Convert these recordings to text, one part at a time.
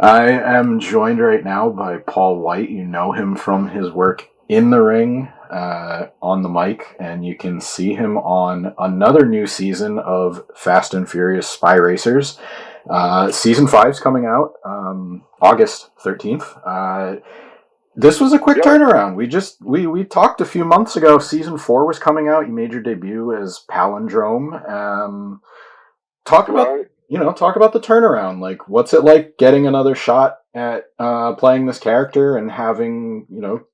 I am joined right now by Paul Wight. You know him from his work in the ring, on the mic, and you can see him on another new season of Fast and Furious Spy Racers. Season 5's coming out August 13th. This was a quick turnaround. We talked a few months ago. Season 4 was coming out. You made your debut as Palindrome. Talk about the turnaround. Like, what's it like getting another shot at playing this character and having,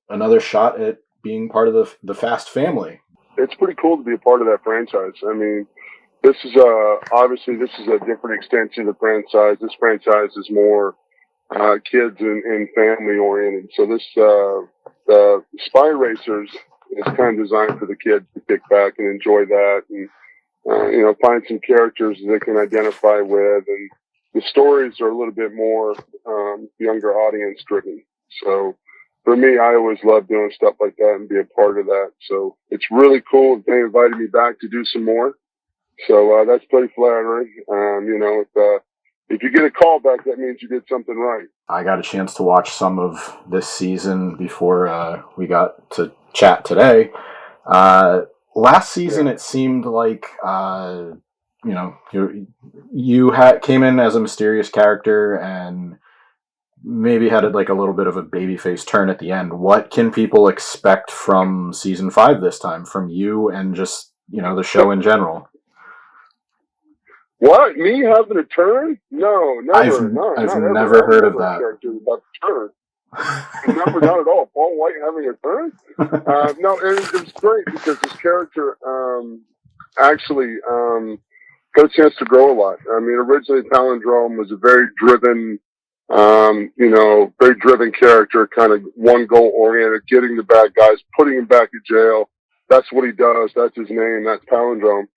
another shot at being part of the Fast family? It's pretty cool to be a part of that franchise. I mean, this is obviously this is a different extension of the franchise. This franchise is more kids and family oriented. So this the Spy Racers is kind of designed for the kids to kick back and enjoy that, and find some characters they can identify with, and the stories are a little bit more younger audience driven. So for me, I always love doing stuff like that and be a part of that. So it's really cool. They invited me back to do some more. So that's pretty flattering. If you get a call back, that means you did something right. I got a chance to watch some of this season before we got to chat today. Last season, It seemed like you came in as a mysterious character and maybe had a little bit of a babyface turn at the end. What can people expect from season 5 this time, from you and just the show in general? What? Me having a turn? No, never. I've never heard of that. About the turn. Never, not at all. Paul Wight having a turn? No, and it was great because this character actually got a chance to grow a lot. I mean, originally Palindrome was a very driven, very driven character, kind of one goal oriented, getting the bad guys, putting them back in jail. That's what he does. That's his name. That's Palindrome.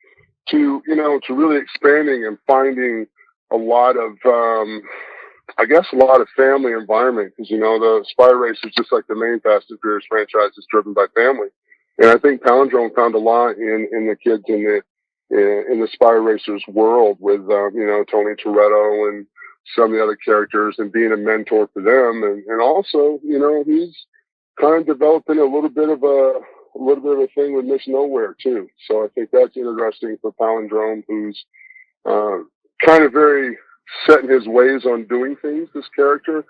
To really expanding and finding a lot of, a lot of family environment, because, the Spy Racers, just like the main Fast and Furious franchise, is driven by family. And I think Palindrome found a lot in the kids in the Spy Racers world with, Tony Toretto and some of the other characters, and being a mentor for them. And also, he's kind of developing a little bit of a thing with Miss Nowhere too. So I think that's interesting for Palindrome, who's kind of very set in his ways on doing things, this character.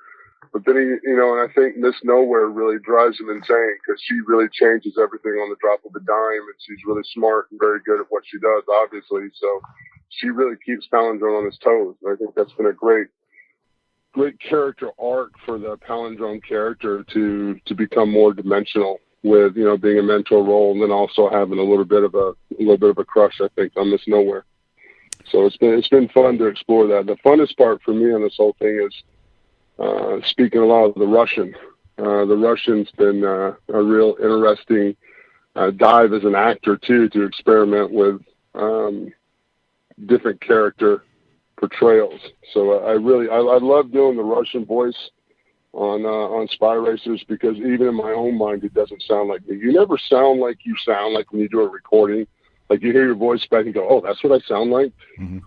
But then and I think Miss Nowhere really drives him insane, because she really changes everything on the drop of a dime, and she's really smart and very good at what she does, obviously. So she really keeps Palindrome on his toes. And I think that's been a great character arc for the Palindrome character to become more dimensional, with being a mentor role, and then also having a little bit of a crush, I think, on Miss Nowhere. So it's been fun to explore that. The funnest part for me on this whole thing is speaking a lot of the Russian. The Russian's been a real interesting dive as an actor too, to experiment with different character portrayals. So I love doing the Russian voice on Spy Racers, because even in my own mind, it doesn't sound like me. You never sound like you sound like when you do a recording. Like, you hear your voice back and go, oh, that's what I sound like. Mm-hmm.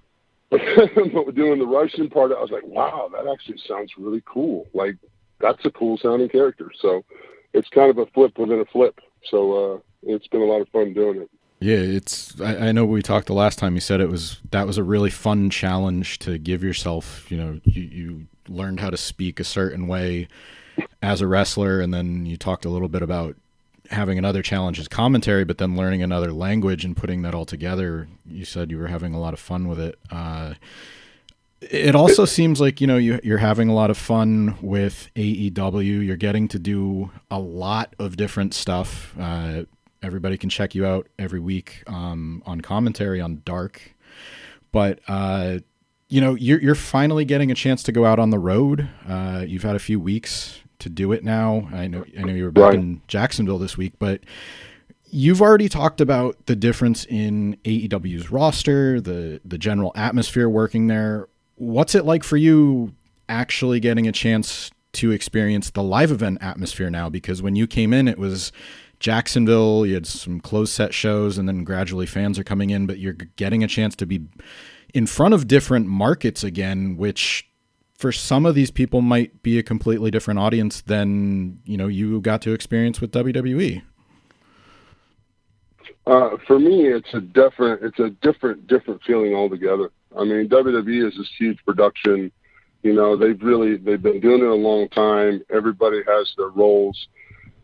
But doing the Russian part, I was like, wow, that actually sounds really cool. Like, that's a cool sounding character. So it's kind of a flip within a flip. So it's been a lot of fun doing it. Yeah, I know we talked the last time. You said that was a really fun challenge to give yourself. You learned how to speak a certain way as a wrestler, and then you talked a little bit about having another challenge as commentary, but then learning another language and putting that all together. You said you were having a lot of fun with it. It also seems like, you're having a lot of fun with AEW. You're getting to do a lot of different stuff. Everybody can check you out every week on commentary on Dark. But, you're finally getting a chance to go out on the road. You've had a few weeks to do it now. I know you were back in Jacksonville this week, but you've already talked about the difference in AEW's roster, the general atmosphere working there. What's it like for you actually getting a chance to experience the live event atmosphere now? Because when you came in, it was Jacksonville, you had some closed set shows, and then gradually fans are coming in, but you're getting a chance to be in front of different markets again, which for some of these people might be a completely different audience than, you got to experience with WWE. For me, it's a different feeling altogether. I mean, WWE is this huge production. They've been doing it a long time. Everybody has their roles.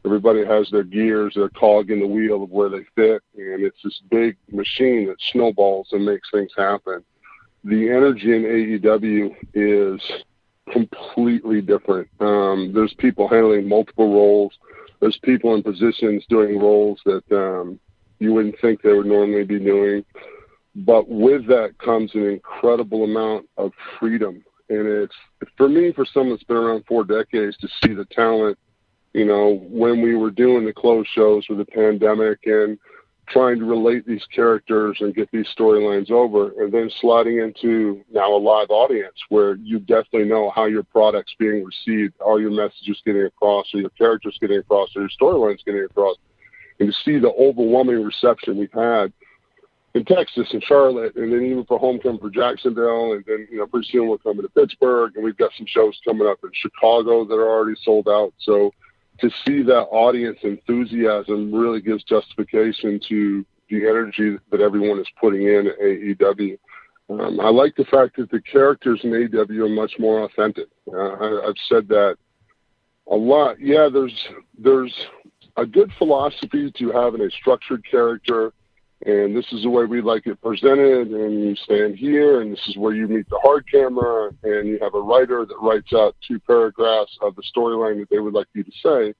Everybody has their gears, their cog in the wheel of where they fit. And it's this big machine that snowballs and makes things happen. The energy in AEW is completely different. There's people handling multiple roles. There's people in positions doing roles that you wouldn't think they would normally be doing. But with that comes an incredible amount of freedom. And it's, for me, for someone that's been around 4 decades, to see the talent, when we were doing the closed shows with the pandemic and trying to relate these characters and get these storylines over, and then sliding into now a live audience where you definitely know how your product's being received, are your messages getting across, or your characters getting across, or your storylines getting across. And to see the overwhelming reception we've had in Texas and Charlotte, and then even for homecoming for Jacksonville, and then, pretty soon we're coming to Pittsburgh, and we've got some shows coming up in Chicago that are already sold out. So to see that audience enthusiasm really gives justification to the energy that everyone is putting in at AEW. I like the fact that the characters in AEW are much more authentic. I've said that a lot. Yeah, there's a good philosophy to having a structured character, and this is the way we like it presented, and you stand here, and this is where you meet the hard camera, and you have a writer that writes out 2 paragraphs of the storyline that they would like you to say.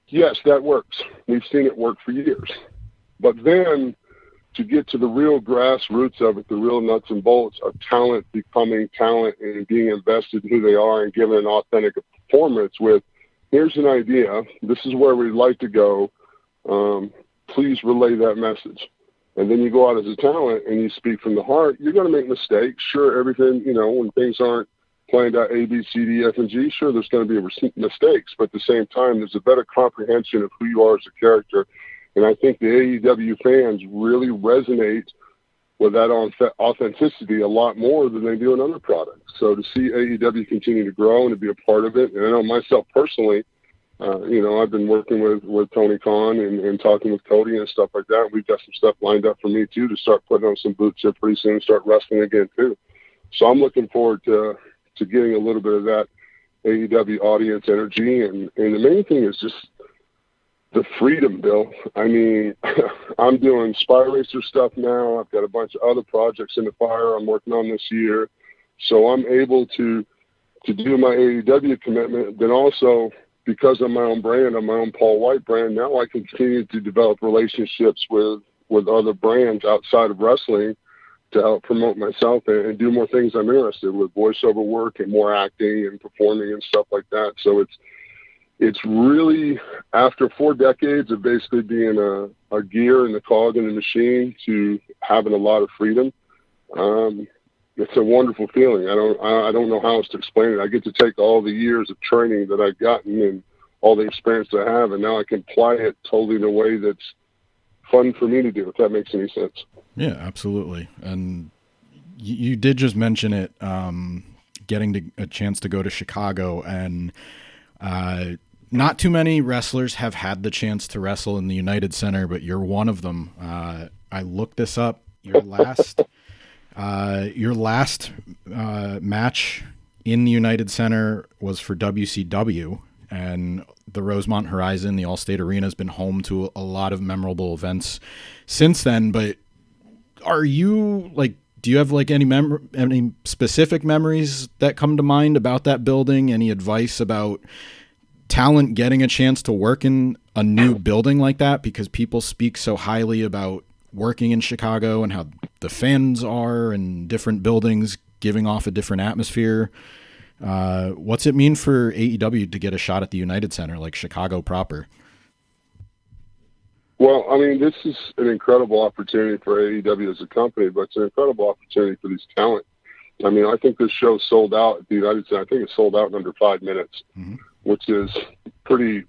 Yes, that works. We've seen it work for years. But then to get to the real grassroots of it, the real nuts and bolts of talent becoming talent and being invested in who they are and giving an authentic performance with, here's an idea, this is where we'd like to go, please relay that message. And then you go out as a talent and you speak from the heart. You're going to make mistakes. Sure, everything, when things aren't planned out A, B, C, D, F, and G, sure, there's going to be mistakes. But at the same time, there's a better comprehension of who you are as a character. And I think the AEW fans really resonate with that authenticity a lot more than they do in other products. So to see AEW continue to grow and to be a part of it, and I know myself personally, I've been working with Tony Khan and talking with Cody and stuff like that. We've got some stuff lined up for me too to start putting on some boots here pretty soon and start wrestling again too. So I'm looking forward to getting a little bit of that AEW audience energy. And the main thing is just the freedom, Bill. I mean, I'm doing Spy Racer stuff now. I've got a bunch of other projects in the fire I'm working on this year. So I'm able to do my AEW commitment, then also, because of my own brand, I'm my own Paul Wight brand, now I can continue to develop relationships with other brands outside of wrestling to help promote myself and do more things I'm interested with, voiceover work and more acting and performing and stuff like that. So it's really, after 4 decades of basically being a gear and the cog in the machine to having a lot of freedom, it's a wonderful feeling. I don't know how else to explain it. I get to take all the years of training that I've gotten and all the experience I have, and now I can apply it totally in a way that's fun for me to do, if that makes any sense. Yeah, absolutely. And you did just mention it, getting a chance to go to Chicago, and not too many wrestlers have had the chance to wrestle in the United Center, but you're one of them. I looked this up. Your last match in the United Center was for WCW, and the Rosemont Horizon, the Allstate Arena, has been home to a lot of memorable events since then. But do you have any specific memories that come to mind about that building? Any advice about talent getting a chance to work in a new building like that? Because people speak so highly about working in Chicago and how the fans are and different buildings giving off a different atmosphere. What's it mean for AEW to get a shot at the United Center, like Chicago proper? Well, I mean, this is an incredible opportunity for AEW as a company, but it's an incredible opportunity for these talent. I mean, I think this show sold out at the United Center. I think it sold out in under 5 minutes, which is pretty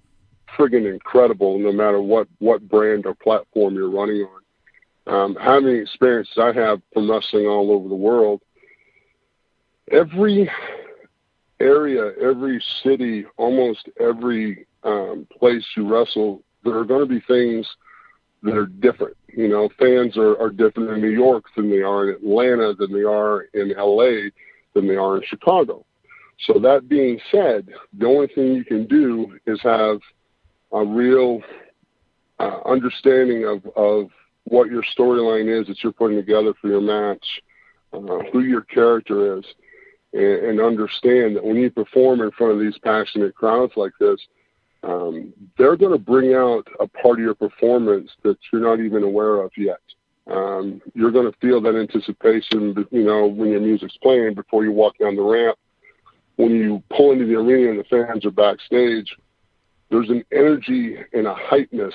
friggin' incredible no matter what brand or platform you're running on. Having experiences I have from wrestling all over the world, Every area, every city, almost every place you wrestle, there are going to be things that are different. You know, fans are different in New York than they are in Atlanta, than they are in LA, than they are in Chicago. So that being said, the only thing you can do is have a real understanding of what your storyline is that you're putting together for your match, who your character is, and understand that when you perform in front of these passionate crowds like this, they're going to bring out a part of your performance that you're not even aware of yet. You're going to feel that anticipation, you know, when your music's playing before you walk down the ramp. When you pull into the arena and the fans are backstage, there's an energy and a hypeness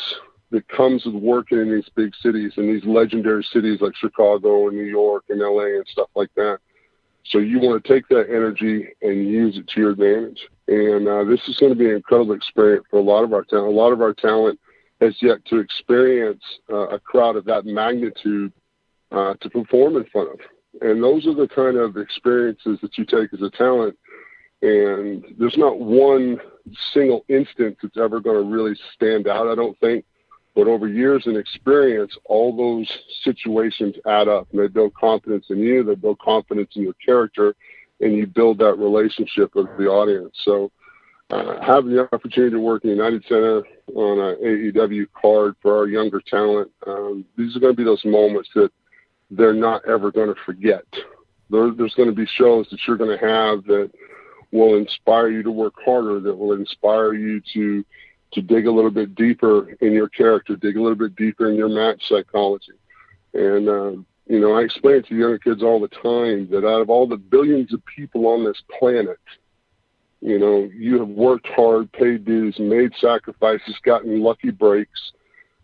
that comes with working in these big cities, in these legendary cities like Chicago and New York and LA and stuff like that. So you want to take that energy and use it to your advantage. And this is going to be an incredible experience for a lot of our talent. A lot of our talent has yet to experience a crowd of that magnitude to perform in front of. And those are the kind of experiences that you take as a talent. And there's not one single instance that's ever going to really stand out, I don't think. But over years and experience, all those situations add up, and they build confidence in you, they build confidence in your character, and you build that relationship with the audience. So having the opportunity to work in the United Center on an AEW card for our younger talent, these are going to be those moments that they're not ever going to forget. There's going to be shows that you're going to have that will inspire you to work harder, that will inspire you to dig a little bit deeper in your character, dig a little bit deeper in your match psychology. And, you know, I explain to younger kids all the time that out of all the billions of people on this planet, you know, you have worked hard, paid dues, made sacrifices, gotten lucky breaks,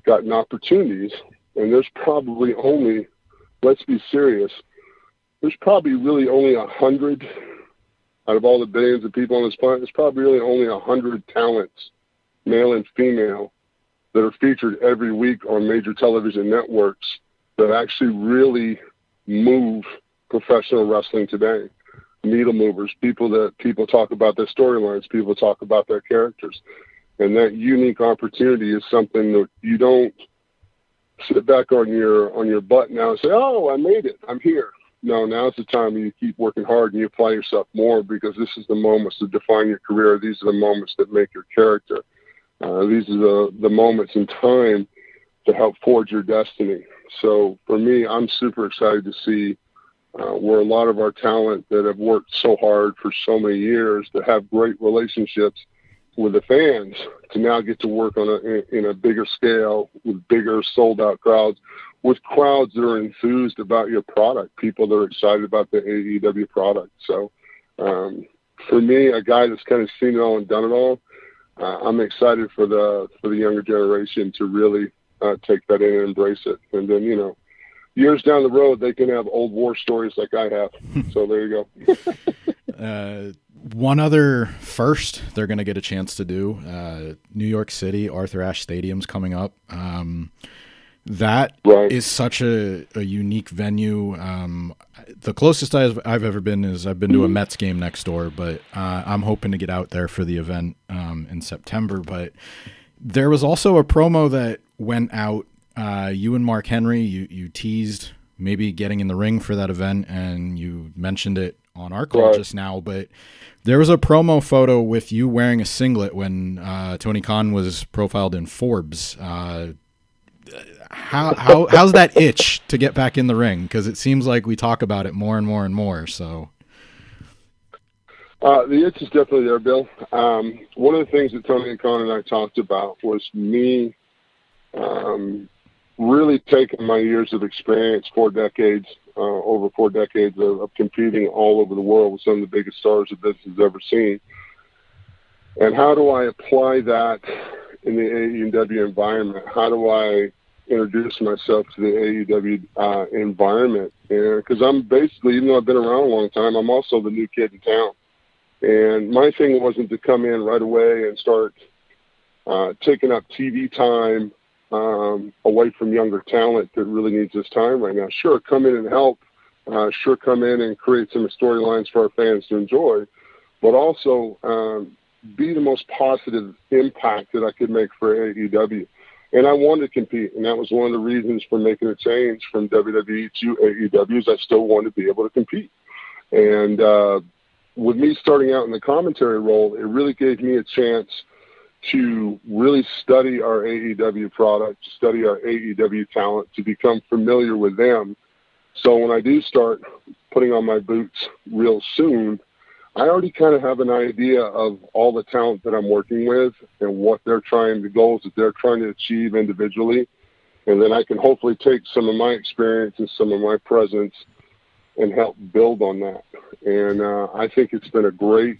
gotten opportunities, and there's probably only, let's be serious, there's probably really only 100 out of all the billions of people on this planet, there's probably really only 100 talents, male and female, that are featured every week on major television networks that actually really move professional wrestling today. Needle movers, people talk about their storylines, people talk about their characters. And that unique opportunity is something that you don't sit back on your butt now and say, oh, I made it, I'm here. No, now's the time when you keep working hard and you apply yourself more, because this is the moments that define your career. These are the moments that make your character. These are the moments in time to help forge your destiny. So for me, I'm super excited to see where a lot of our talent that have worked so hard for so many years to have great relationships with the fans to now get to work in a bigger scale with bigger sold out crowds, with crowds that are enthused about your product, people that are excited about the AEW product. So for me, a guy that's kind of seen it all and done it all, I'm excited for the younger generation to really take that in and embrace it. And then, you know, years down the road, they can have old war stories like I have. So there you go. One other first they're going to get a chance to do, New York City, Arthur Ashe Stadium's coming up. That right. is such a unique venue. The closest I've ever been is I've been to a Mets game next door, but I'm hoping to get out there for the event in September. But there was also a promo that went out. You and Mark Henry, you teased maybe getting in the ring for that event, and you mentioned it on our call just now. But there was a promo photo with you wearing a singlet when Tony Khan was profiled in Forbes. How's that itch to get back in the ring? Because it seems like we talk about it more and more and more. So the itch is definitely there, Bill. One of the things that Tony Khan and I talked about was me really taking my years of experience, over 4 decades of competing all over the world with some of the biggest stars that this has ever seen. And how do I apply that in the AEW environment? How do I introduce myself to the AEW environment? Because I'm basically, even though I've been around a long time, I'm also the new kid in town. And my thing wasn't to come in right away and start taking up TV time away from younger talent that really needs this time right now. Sure, come in and help sure come in and create some storylines for our fans to enjoy, but also be the most positive impact that I could make for AEW. And I wanted to compete, and that was one of the reasons for making a change from WWE to AEW is I still wanted to be able to compete. And with me starting out in the commentary role, it really gave me a chance to really study our AEW product, study our AEW talent, to become familiar with them. So when I do start putting on my boots real soon, I already kind of have an idea of all the talent that I'm working with and what they're trying, the goals that they're trying to achieve individually. And then I can hopefully take some of my experience and some of my presence and help build on that. And I think it's been a great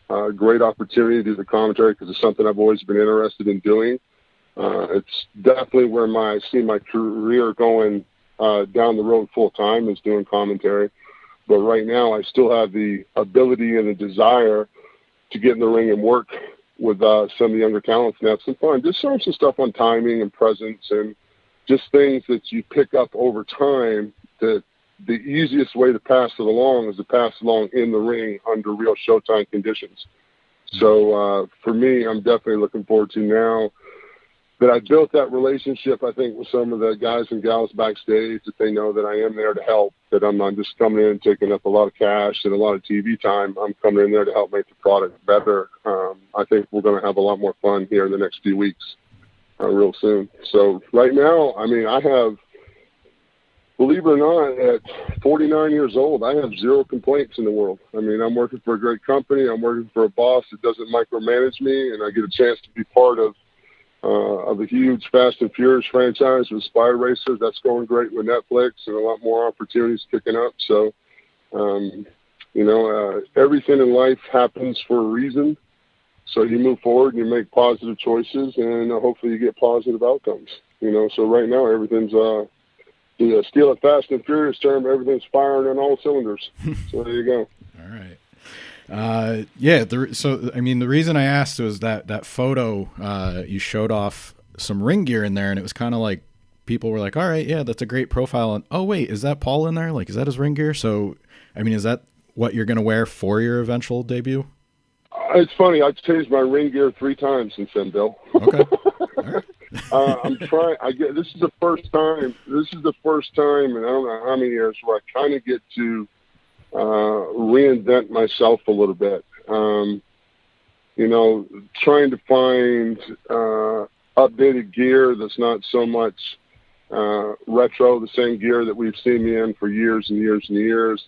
opportunity to do the commentary because it's something I've always been interested in doing. It's definitely where I see my career going down the road full time is doing commentary. But right now I still have the ability and the desire to get in the ring and work with some of the younger talents and have some fun. Just some stuff on timing and presence and just things that you pick up over time that the easiest way to pass it along is to pass it along in the ring under real Showtime conditions. So for me, I'm definitely looking forward to now that I built that relationship, I think, with some of the guys and gals backstage, that they know that I am there to help, that I'm not just coming in and taking up a lot of cash and a lot of TV time. I'm coming in there to help make the product better. I think we're going to have a lot more fun here in the next few weeks, real soon. So right now, I mean, I have, believe it or not, at 49 years old, I have zero complaints in the world. I mean, I'm working for a great company. I'm working for a boss that doesn't micromanage me, and I get a chance to be part of a huge Fast and Furious franchise with Spy Racer. That's going great with Netflix and a lot more opportunities kicking up. So, everything in life happens for a reason. So you move forward and you make positive choices, and hopefully you get positive outcomes. So right now everything's to steal a Fast and Furious term, everything's firing on all cylinders. So there you go. All right. The reason I asked was that photo, you showed off some ring gear in there, and it was kind of like people were like, all right, yeah, that's a great profile. And oh wait, is that Paul in there? Like, is that his ring gear? So, I memean, is that what you're going to wear for your eventual debut? It's funny. I've changed my ring gear 3 times since then, Bill. Okay. All right. I'm trying. This is the first time, and I don't know how many years where I kind of get to reinvent myself a little bit. Trying to find updated gear that's not so much retro, the same gear that we've seen me in for years and years and years.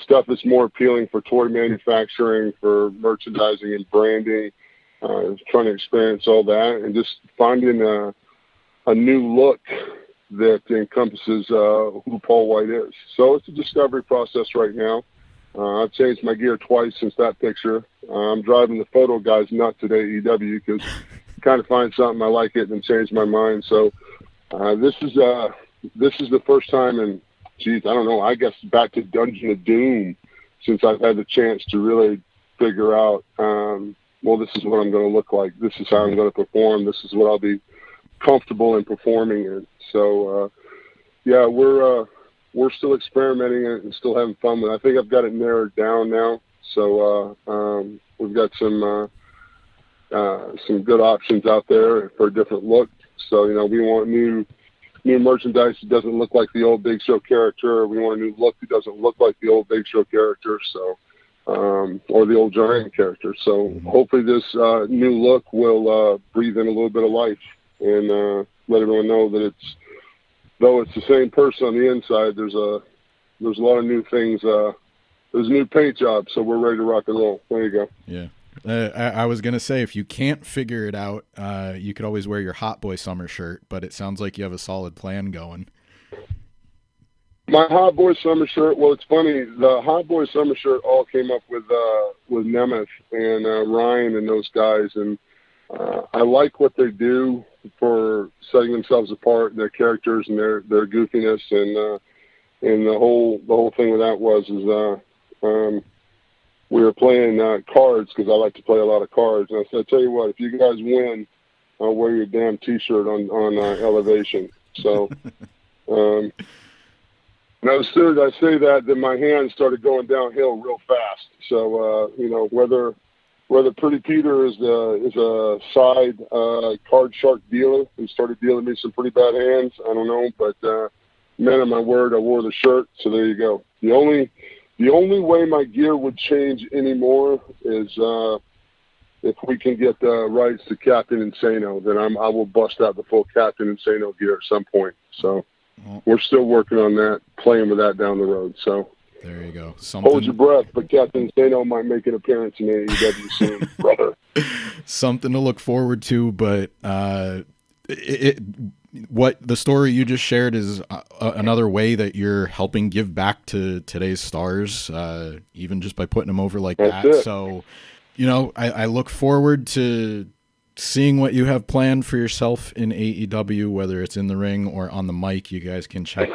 Stuff that's more appealing for toy manufacturing, for merchandising and branding. Trying to experience all that and just finding a new look that encompasses who Paul Wight is. So it's a discovery process right now. I've changed my gear twice since that picture. I'm driving the photo guys nuts at AEW because I kind of find something, I like it, and change my mind. So this is the first time in, I don't know, I guess back to Dungeon of Doom, since I've had the chance to really figure out, this is what I'm going to look like. This is how I'm going to perform. This is what I'll be comfortable in performing in. So, we're still experimenting and still having fun with it. I think I've got it narrowed down now. So we've got some good options out there for a different look. So, we want new merchandise that doesn't look like the old Big Show character. We want a new look that doesn't look like the old Big Show character. So, or the old Giant character. So hopefully this new look will breathe in a little bit of life and let everyone know that though it's the same person on the inside, there's a lot of new things. There's a new paint job, so we're ready to rock and roll. There you go. Yeah. I was going to say, if you can't figure it out, you could always wear your Hot Boy summer shirt, but it sounds like you have a solid plan going. My Hot Boy summer shirt, well, it's funny. The Hot Boy summer shirt all came up with Nemeth and Ryan and those guys, and I like what they do for setting themselves apart, their characters and their goofiness, and the whole thing with that was we were playing cards because I like to play a lot of cards, and I said, I tell you what, if you guys win, I'll wear your damn T-shirt on Elevation. So. Now, as soon as I say that, then my hands started going downhill real fast. So, whether Pretty Peter is a side card shark dealer who started dealing me some pretty bad hands, I don't know. But man of my word, I wore the shirt. So there you go. The only way my gear would change anymore is if we can get the rights to Captain Insano. Then I will bust out the full Captain Insano gear at some point. So. We're still working on that, playing with that down the road. So there you go. Hold your breath, but Captain Insano might make an appearance in AEW soon, brother. Something to look forward to, but what the story you just shared is another way that you're helping give back to today's stars, even just by putting them over like that. So, I look forward to seeing what you have planned for yourself in AEW, whether it's in the ring or on the mic. You guys can check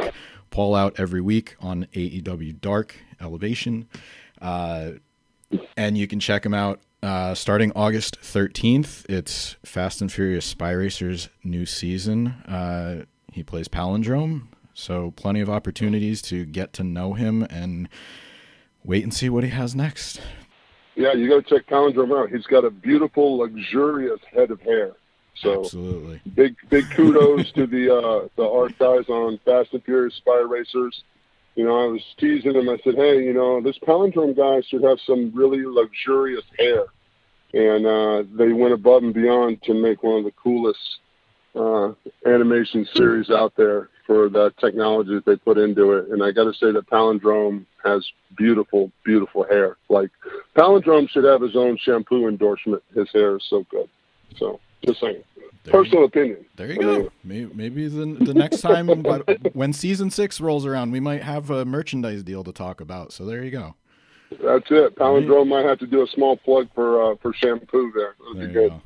Paul out every week on AEW Dark Elevation. And you can check him out starting August 13th. It's Fast and Furious Spy Racer's new season. He plays Palindrome, so plenty of opportunities to get to know him and wait and see what he has next. Yeah, you got to check Palindrome out. He's got a beautiful, luxurious head of hair. So absolutely, big kudos to the art guys on Fast and Furious Spy Racers. I was teasing him. I said, hey, this Palindrome guy should have some really luxurious hair. And they went above and beyond to make one of the coolest animation series out there for the technology that they put into it. And I got to say that Palindrome has beautiful, beautiful hair. Like, Palindrome should have his own shampoo endorsement. His hair is so good. So, just saying. Personal opinion. There you go. Maybe the next time, when season 6 rolls around, we might have a merchandise deal to talk about. So there you go. That's it. Palindrome might have to do a small plug for shampoo there. That'd be good.